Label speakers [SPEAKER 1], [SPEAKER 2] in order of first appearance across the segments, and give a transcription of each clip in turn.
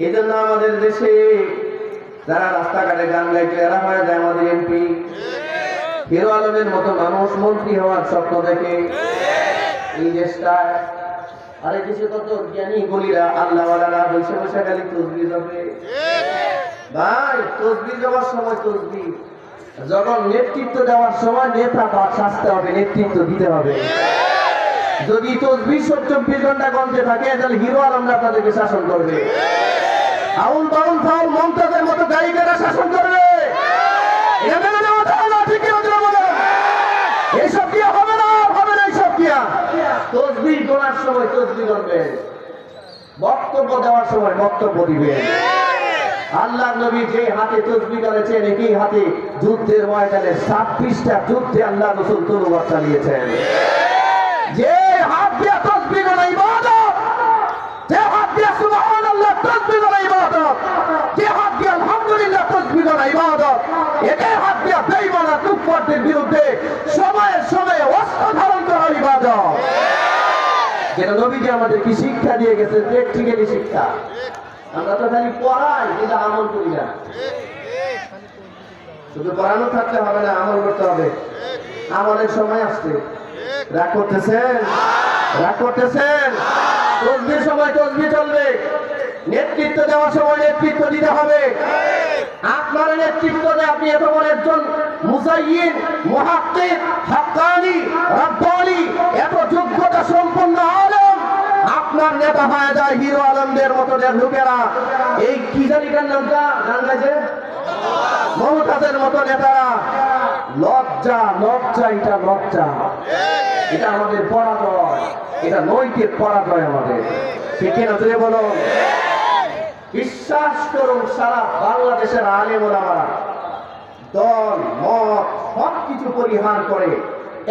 [SPEAKER 1] এই জন্য আমাদের দেশে যারা রাস্তাঘাটে গান গাইতে এরা হয়ে যায় আমাদের এমপি। হিরো আলমের মতো মানুষ মন্ত্রী হওয়ার স্বপ্ন দেখে এই দেশটায়। আর এই দেশে কত জ্ঞানী বলিরা আল্লাহওয়ালারা বসে বসে খালি তসবিহ জপে। ভাই তসবিহ যাওয়ার সময় তসবিহ, যখন নেতৃত্ব দেওয়ার সময় নেতা বা শাস্তে হবে, নেতৃত্ব দিতে হবে। যদি তসবিহ 24 ঘন্টা গন্তে থাকে তাহলে হিরো আলমরা তাদেরকে শাসন করবে। আউল বাউল ফাউল মমতাজের মতো গায়িকারা শাসন করবে। এটা মেনে নেওয়া যায় না, ঠিক কিনা বলেন? এসব কি হবে না, হবে না এসব কি? তসবিহ গোনার সময় তসবিহ করবেন, বক্তব্য দেওয়ার সময় বক্তব্য দিবেন। আল্লাহ নবী যে হাতে তসবিহ করেছেন, একই হাতে যুদ্ধের ময়দানে 26টা যুদ্ধে আল্লাহ রাসূল তলোয়ার চালিয়েছেন। যে হাত দিয়ে তসবিহ করা ইবাদত, যে হাত দিয়ে সুবহানাল্লাহ তসবিহ করা ইবাদত, যে হাত দিয়ে আলহামদুলিল্লাহ তসবিহ করা ইবাদত, একই হাত দিয়ে বেঈমান কুফফারদের বিরুদ্ধে সময়ে সময়ে অস্ত্র ধারণ করা ইবাদত। যেটা নবীজি আমাদের কি শিক্ষা দিয়ে গেছেন, প্র্যাকটিক্যালি শিক্ষা। আমরা তো খালি পড়াই কিন্তু আমল করি না। শুধু পড়ানো থাকতে হবে না, আমল করতে হবে। আমলের সময় আসছে। রাগ করতেছেন? রাগ করতেছেন? তসবিহর সময় তসবিহ চলবে, নেতৃত্ব দেওয়ার সময় নেতৃত্ব দিতে হবে। আপনার নেতৃত্বে আপনি এত বড় একজন মুজাইয়িন, মুহাক্কিক, হাক্কানি, রাব্বানি, এত যোগ্যতা সম্পন্ন আলেম, আপনার নেতা হয়ে যায় হিরো আলমদের মতো লোকেরা। এই কি জানি কার নামটা গান গাইছে, মমতাজের মতো নেতারা। লজ্জা, লজ্জা, এটা লজ্জা। এটা আমাদের পরাজয়, এটা নৈতিক পরাজয় আমাদের। ঠিক কিনা জোরে বলো? বিশ্বাস করুন, সারা বাংলাদেশের আলেম ওলামারা দল মত সবকিছু পরিহার করে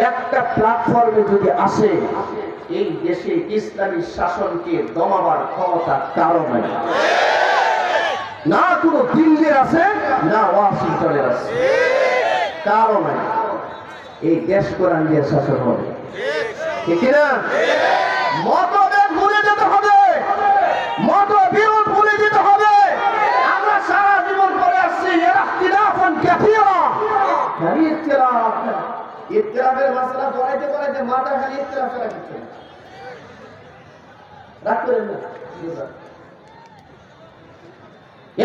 [SPEAKER 1] একটা প্ল্যাটফর্মে যদি আসে, এই দেশে ইসলামী শাসনকে দমাবার ক্ষমতা কারো নাই। না কোনো দিল্লির আছে, না ওয়াশিংটনের আছে, কারো নাই। এই দেশ কোরআন দিয়ে শাসন হবে। ঠিক না? মতভেদ ভুলে যেতে হবে, মতবিরোধ ভুলে যেতে হবে। আমরা সারা জীবন করে আসছি ইখতিলাফান কাসীরা, খালি ইখতিলাফ। ইখতিলাফের মাসলা পড়াইতে পড়াইতে মাথা খালি ইখতিলাফ করা হচ্ছে। রাগ করেন না,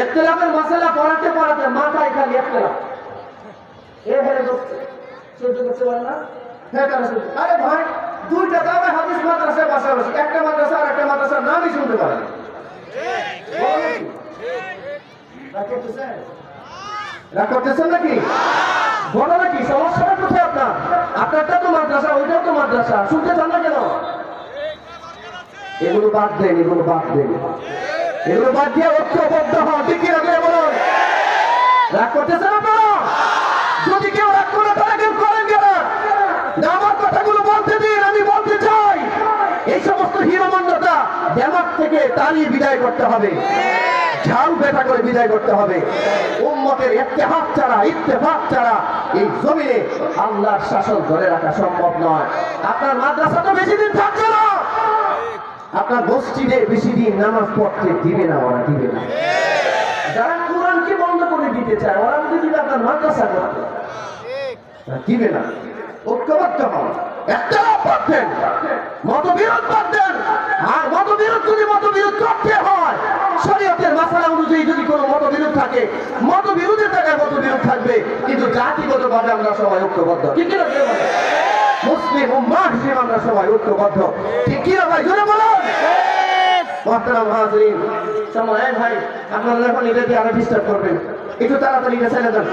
[SPEAKER 1] ইখতিলাফের মাসলা পড়াতে পড়াতে মাথায় খালি ইখতিলাফ। এ হেরে সহ্য করতে পারে না। আরে ভাই, দুইটা দামে হাদিস মাদ্রাসায় পাশাপাশি, একটা মাদ্রাসা আর একটা মাদ্রাসার নামই শুনতে পারে না। রাগ করতেছেন নাকি? বলো নাকি, সমস্যাটা কোথায় আপনার? আপনারটা তো মাদ্রাসা, ওইটাও তো মাদ্রাসা, শুনতে চান না কেন? এগুলো বাদ দেন, এগুলো বাদ দেন, এগুলো বাদ দিয়ে ঐক্যবদ্ধ হন। ঠিক কিনা বলুন? রাগ করতেছেন আপনারা? যদি কেউ রাগ করে তারা কেউ করেন কেন? আমার কথাগুলো বলতে দিন, আমি বলতে চাই এই সমস্ত হিরোমন্ডতা দেমাগ থেকে তাড়িয়ে বিদায় করতে হবে, ঝাড়ু বেটা করে বিদায় করতে হবে। উম্মতের ইত্তেহাদ ছাড়া, ইত্তেফাক ছাড়া এই জমিনে আল্লাহর শাসন ধরে রাখা সম্ভব নয়। আপনার মাদ্রাসা তো বেশি দিন থাকবে না, আপনার মসজিদে বেশি দিন নামাজ পড়তে দিবে না, ওরা দিবে না। যারা কোরআনকে বন্ধ করে দিতে চায় ওরা দিবে আপনার মাদ্রাসা করতে, দিবে না। ঐক্যবদ্ধ হন, ইখতিলাফ করতেন, মতবিরোধ করতেন। আর মতবিরোধ যদি মতবিরোধ করতে হয়, শরীয়তের মাসলা অনুযায়ী যদি কোনো মতবিরোধ থাকে, মতবিরোধের জায়গায় মতবিরোধ থাকবে, কিন্তু জাতিগতভাবে আমরা সবাই ঐক্যবদ্ধ। ঠিক কিনা? মুসলিম উম্মাহ হিসেবে আমরা সবাই ঐক্যবদ্ধ। ঠিক কিনা ভাই? জোরে বলুন। মুহতারাম হাজিরিন, সময় ভাই আপনারা এখন এটা দিয়ে আরো ডিস্টার্ব করবেন, একটু তাড়াতাড়ি ছেড়ে দেন।